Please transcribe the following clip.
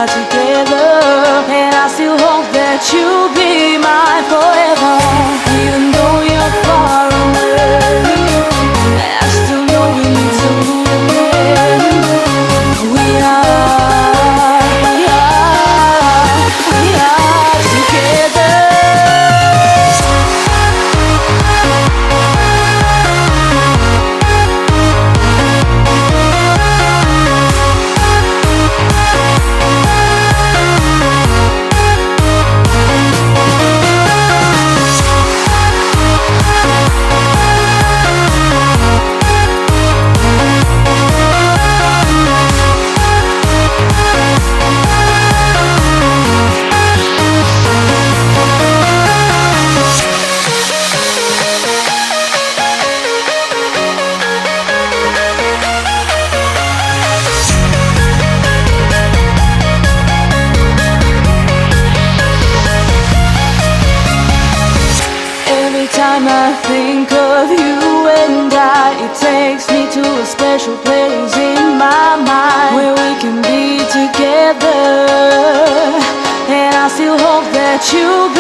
are together, and I still hope that you'll be mine forever. Even though you're far away, I still know we need to move again. We are together. Every time I think of you and it takes me to a special place in my mind where we can be together, and I still hope that you